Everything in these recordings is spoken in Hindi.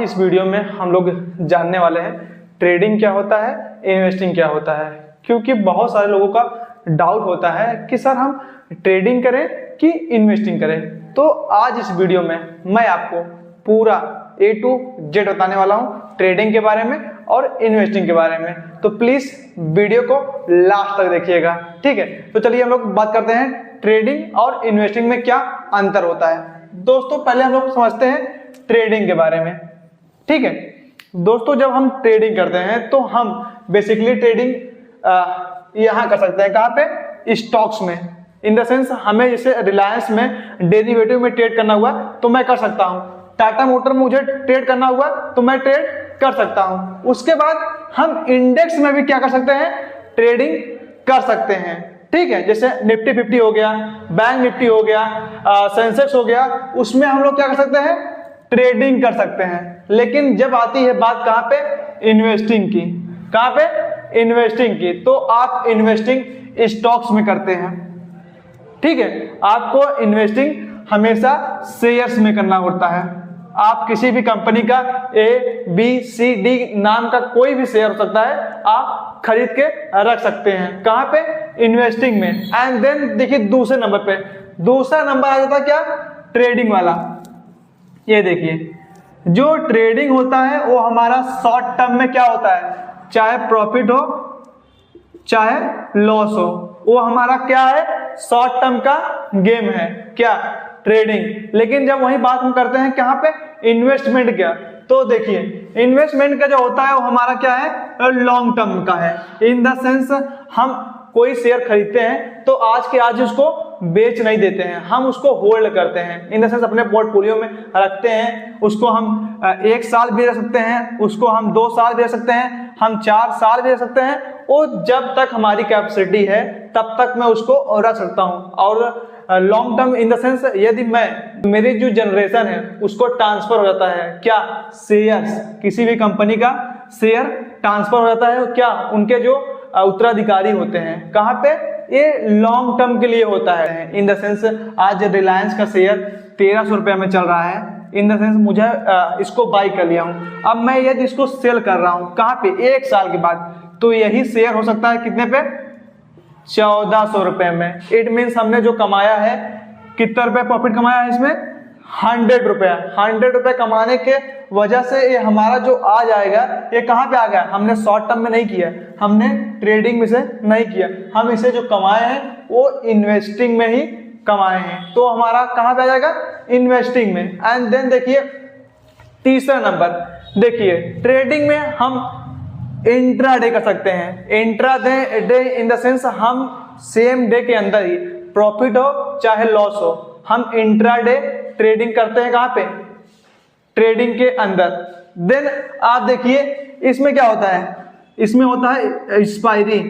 आज इस वीडियो में हम लोग जानने वाले हैं ट्रेडिंग क्या होता है, इन्वेस्टिंग क्या होता है। क्योंकि बहुत सारे लोगों का डाउट होता है कि सर हम ट्रेडिंग करें कि इन्वेस्टिंग करें। तो आज इस वीडियो में मैं आपको पूरा A to Z बताने वाला हूं ट्रेडिंग के बारे में और इन्वेस्टिंग के बारे में। तो प्लीज वीडियो को लास्ट तक देखिएगा, ठीक है। तो चलिए हम लोग बात करते हैं ट्रेडिंग और इन्वेस्टिंग में क्या अंतर होता है। दोस्तों पहले हम लोग समझते हैं ट्रेडिंग के बारे में, ठीक है। दोस्तों जब हम ट्रेडिंग करते हैं तो हम बेसिकली ट्रेडिंग यहाँ कर सकते हैं, कहाँ पे, स्टॉक्स में। इन द सेंस हमें जैसे रिलायंस में डेरिवेटिव में ट्रेड करना हुआ तो मैं कर सकता हूँ, टाटा मोटर में मुझे ट्रेड करना हुआ तो मैं ट्रेड कर सकता हूँ। उसके बाद हम इंडेक्स में भी क्या कर सकते हैं, ट्रेडिंग कर सकते हैं, ठीक है। जैसे निफ्टी 50 हो गया, बैंक निफ्टी हो गया, सेंसेक्स हो गया, उसमें हम लोग क्या कर सकते हैं, ट्रेडिंग कर सकते हैं। लेकिन जब आती है बात कहाँ पे, इन्वेस्टिंग की, कहाँ पे, इन्वेस्टिंग की, तो आप इन्वेस्टिंग स्टॉक्स में करते हैं, ठीक है। आपको इन्वेस्टिंग हमेशा शेयर्स में करना होता है। आप किसी भी कंपनी का ABCD नाम का कोई भी शेयर हो सकता है, आप खरीद के रख सकते हैं, कहाँ पे, इन्वेस्टिंग में। एंड देन देखिए दूसरे नंबर पे, दूसरा नंबर आ जाता है क्या, ट्रेडिंग वाला। ये देखिए जो ट्रेडिंग होता है वो हमारा शॉर्ट टर्म में क्या होता है, चाहे प्रॉफिट हो चाहे लॉस हो, वो हमारा क्या है, शॉर्ट टर्म का गेम है, क्या, ट्रेडिंग। लेकिन जब वही बात हम करते हैं कहाँ पे, इन्वेस्टमेंट क्या, तो देखिए इन्वेस्टमेंट का जो होता है वो हमारा क्या है, लॉन्ग टर्म का है। इन द सेंस हम कोई शेयर खरीदते हैं तो आज के आज उसको बेच नहीं देते हैं, हम उसको होल्ड करते हैं। इन द सेंस अपने पोर्टफोलियो में रखते हैं, उसको हम 1 साल भी रख सकते हैं, उसको हम 2 साल भी रख सकते हैं, हम 4 साल भी रख सकते हैं। वो जब तक हमारी कैपेसिटी है तब तक मैं उसको रख सकता हूँ। और long term in the sense यदि मैं, मेरी जो जनरेशन है उसको ट्रांसफर हो जाता है क्या, शेयर्स, किसी भी कंपनी का शेयर ट्रांसफर हो जाता है, क्या, उनके जो उत्तराधिकारी होते हैं, कहाँ पे, ये लॉन्ग टर्म के लिए होता है। इन द सेंस आज रिलायंस का शेयर 1300 रुपये में चल रहा है। इन द सेंस मुझे इसको बाई कर लिया हूँ, अब मैं यदि इसको सेल कर रहा हूँ कहाँ पे, 1 साल के बाद, तो यही शेयर हो सकता है कितने पे, 1400 रुपये में। इट मीन्स हमने जो कमाया है, कितना रुपये प्रॉफिट कमाया है इसमें, 100 रुपया। 100 रुपये कमाने के वजह से ये हमारा जो आ जाएगा, ये कहाँ पे आ गया, हमने शॉर्ट टर्म में नहीं किया, हमने ट्रेडिंग में से नहीं किया, हम इसे जो कमाए हैं वो इन्वेस्टिंग में ही कमाए हैं, तो हमारा कहाँ पे आ जाएगा, इन्वेस्टिंग में। एंड देन देखिए तीसरा नंबर, देखिए ट्रेडिंग में हम इंट्राडे कर सकते हैं। इंट्राडे इन द सेंस हम सेम डे के अंदर ही, प्रॉफिट हो चाहे लॉस हो, हम इंट्राडे ट्रेडिंग करते हैं, कहाँ पे, ट्रेडिंग के अंदर। देन आप देखिए इसमें क्या होता है, इसमें होता है एक्सपायरी।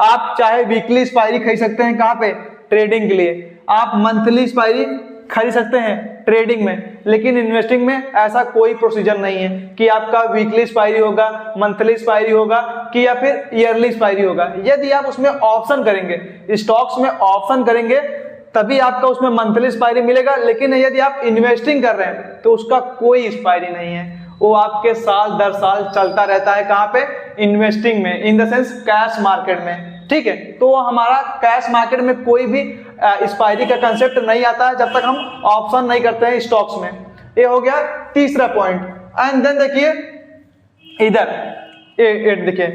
आप चाहे वीकली एक्सपायरी खरीद सकते हैं, कहाँ पे, ट्रेडिंग के लिए। आप मंथली एक्सपायरी खरीद सकते हैं ट्रेडिंग में। लेकिन इन्वेस्टिंग में ऐसा कोई प्रोसीजर नहीं है कि आपका वीकली एक्सपायरी होगा, मंथली एक्सपायरी होगा कि या फिर ईयरली एक्सपायरी होगा। यदि आप उसमें ऑप्शन करेंगे, स्टॉक्स में ऑप्शन करेंगे, तभी आपका उसमें मंथली एक्सपायरी मिलेगा। लेकिन यदि आप इन्वेस्टिंग कर रहे हैं तो उसका कोई एक्सपायरी नहीं है, वो आपके साल दर साल चलता रहता है, कहाँ पे, इन्वेस्टिंग में, in the sense cash market में, ठीक है। तो हमारा कैश मार्केट में कोई भी एक्सपायरी का कंसेप्ट नहीं आता है जब तक हम ऑप्शन नहीं करते हैं स्टॉक्स में। ये हो गया तीसरा पॉइंट। एंड देन देखिए इधर ये देखिए,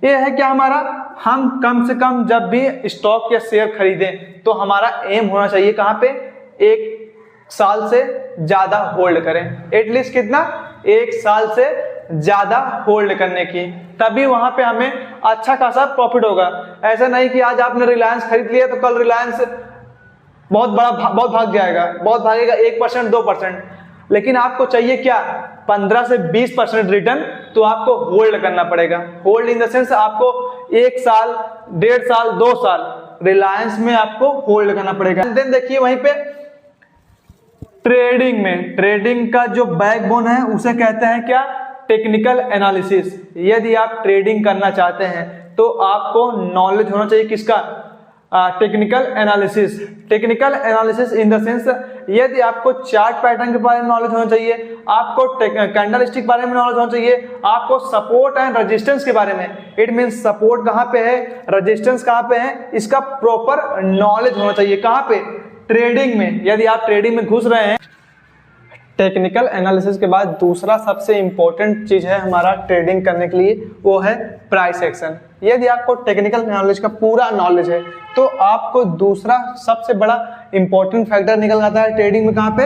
ये है क्या हमारा, हम कम से कम जब भी स्टॉक या शेयर खरीदें तो हमारा एम होना चाहिए कहाँ पे, 1 साल से ज्यादा होल्ड करें। एटलीस्ट कितना, 1 साल से ज्यादा होल्ड करने की, तभी वहां पे हमें अच्छा खासा प्रॉफिट होगा। ऐसा नहीं कि आज आपने रिलायंस खरीद लिया तो कल रिलायंस बहुत भाग जाएगा, बहुत भागेगा 1% 2%। लेकिन आपको चाहिए क्या, 15 से 20% रिटर्न, तो आपको होल्ड करना पड़ेगा। होल्ड इन द सेंस आपको 1 साल 1.5 साल 2 साल रिलायंस में आपको होल्ड करना पड़ेगा। देन देखिए वहीं पे ट्रेडिंग में, ट्रेडिंग का जो बैकबोन है उसे कहते हैं क्या, टेक्निकल एनालिसिस। यदि आप ट्रेडिंग करना चाहते हैं तो आपको नॉलेज होना चाहिए किसका, technical analysis. Technical analysis in the sense यदि आपको चार्ट पैटर्न के बारे में नॉलेज होना चाहिए, आपको कैंडल स्टिक के बारे में नॉलेज होना चाहिए, आपको सपोर्ट एंड रेजिस्टेंस के बारे में, इट मींस सपोर्ट कहाँ पे है, रेजिस्टेंस कहाँ पे है, इसका प्रॉपर नॉलेज होना चाहिए। कहाँ पे? ट्रेडिंग में। यदि आप ट्रेडिंग में घुस रहे हैं, टेक्निकल एनालिसिस के बाद दूसरा सबसे इंपॉर्टेंट चीज है हमारा ट्रेडिंग करने के लिए, वो है प्राइस एक्शन। यदि आपको टेक्निकल नॉलेज का पूरा नॉलेज है तो आपको दूसरा सबसे बड़ा इंपॉर्टेंट फैक्टर निकल आता है ट्रेडिंग में। कहाँ पे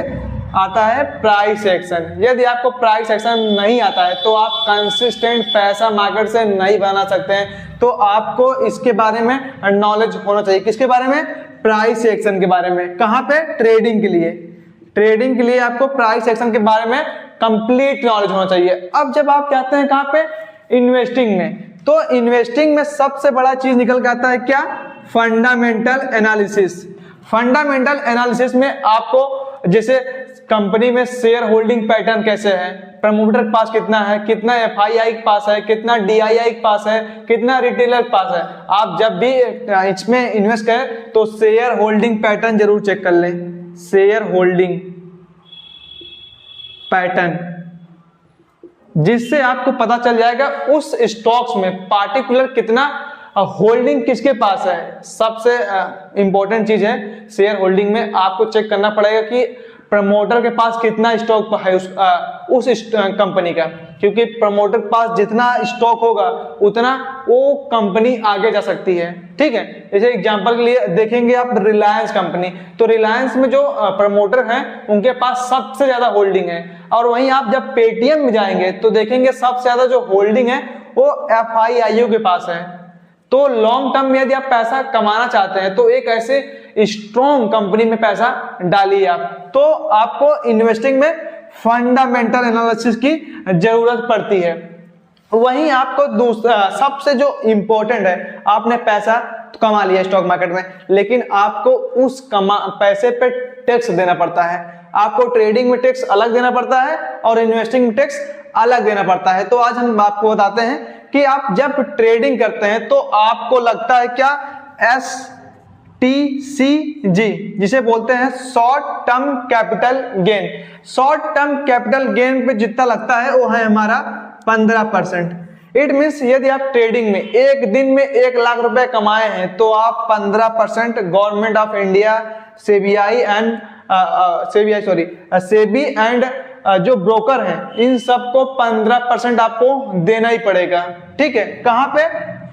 आता है? Price action. यदि आपको प्राइस एक्शन नहीं आता है तो आप कंसिस्टेंट पैसा मार्केट से नहीं बना सकते हैं। तो आपको इसके बारे में नॉलेज होना चाहिए। किसके बारे में? प्राइस एक्शन के बारे में। कहाँ पे? ट्रेडिंग के लिए। ट्रेडिंग के लिए आपको प्राइस एक्शन के बारे में कंप्लीट नॉलेज होना चाहिए। अब जब आप जाते हैं कहाँ पे? इन्वेस्टिंग में, तो इन्वेस्टिंग में सबसे बड़ा चीज निकल के आता है क्या? Fundamental analysis. फंडामेंटल एनालिसिस में आपको जैसे कंपनी में शेयर होल्डिंग पैटर्न कैसे है, प्रमोटर के पास कितना है, कितना एफआईआई के पास है, कितना डीआईआई के पास है, कितना रिटेलर के पास है। आप जब भी इसमें इन्वेस्ट करें तो शेयर होल्डिंग पैटर्न जरूर चेक कर लें। शेयर होल्डिंग पैटर्न, जिससे आपको पता चल जाएगा उस स्टॉक्स में पार्टिकुलर कितना होल्डिंग किसके पास है। सबसे इंपॉर्टेंट चीज है शेयर होल्डिंग में आपको चेक करना पड़ेगा कि प्रमोटर के पास कितना स्टॉक है उस कंपनी का, क्योंकि प्रमोटर के पास जितना स्टॉक होगा उतना वो कंपनी आगे जा सकती है। ठीक है, जैसे एग्जांपल के लिए देखेंगे आप रिलायंस कंपनी, तो रिलायंस में जो प्रमोटर हैं उनके पास सबसे ज्यादा होल्डिंग है। और वहीं आप जब पेटीएम में जाएंगे तो देखेंगे सबसे ज्यादा जो होल्डिंग है वो एफआईआईयू के पास है। तो लॉन्ग टर्म में यदि आप पैसा कमाना चाहते हैं तो एक ऐसे स्ट्रॉन्ग कंपनी में पैसा डालिए आप। तो आपको इन्वेस्टिंग में फंडामेंटल एनालिसिस की जरूरत पड़ती है। वहीं आपको दूसरा सबसे जो इंपॉर्टेंट है, आपने पैसा कमा लिया स्टॉक मार्केट में, लेकिन आपको उस पैसे पे टैक्स देना पड़ता है। आपको ट्रेडिंग में टैक्स अलग देना पड़ता है और इन्वेस्टिंग में टैक्स अलग देना पड़ता है। तो आज हम आपको बताते हैं कि आप जब ट्रेडिंग करते हैं तो आपको लगता है क्या? STCG, जिसे बोलते हैं short term capital gain. Short term capital gain पे जितना लगता है वो है हमारा 15%। इट मीन्स यदि आप ट्रेडिंग में एक दिन में 1 लाख रुपए कमाए हैं तो आप 15% government of India, SEBI and जो ब्रोकर हैं इन सबको 15% आपको देना ही पड़ेगा। ठीक है, कहां पे?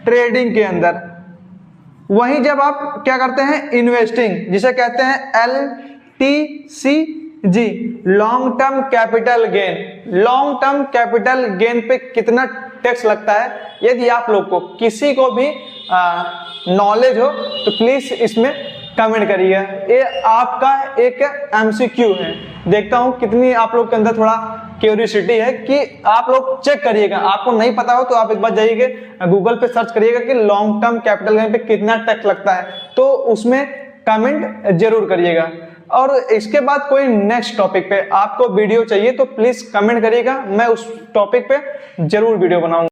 ट्रेडिंग के अंदर। वहीं जब आप क्या करते हैं? इन्वेस्टिंग, जिसे कहते हैं LTCG, long term capital gain. Long term capital gain पे कितना टैक्स लगता है? यदि आप लोग को किसी को भी नॉलेज हो तो प्लीज इसमें कमेंट करिएगा। ये आपका एक MCQ है। देखता हूं कितनी आप लोग के अंदर थोड़ा क्यूरियोसिटी है कि आप लोग चेक करिएगा। आपको नहीं पता हो तो आप एक बार जाइएगा गूगल पे सर्च करिएगा कि लॉन्ग टर्म कैपिटल गेन पे कितना टैक्स लगता है, तो उसमें कमेंट जरूर करिएगा। और इसके बाद कोई नेक्स्ट टॉपिक पे आपको वीडियो चाहिए तो प्लीज कमेंट करिएगा, मैं उस टॉपिक पे जरूर वीडियो बनाऊंगा।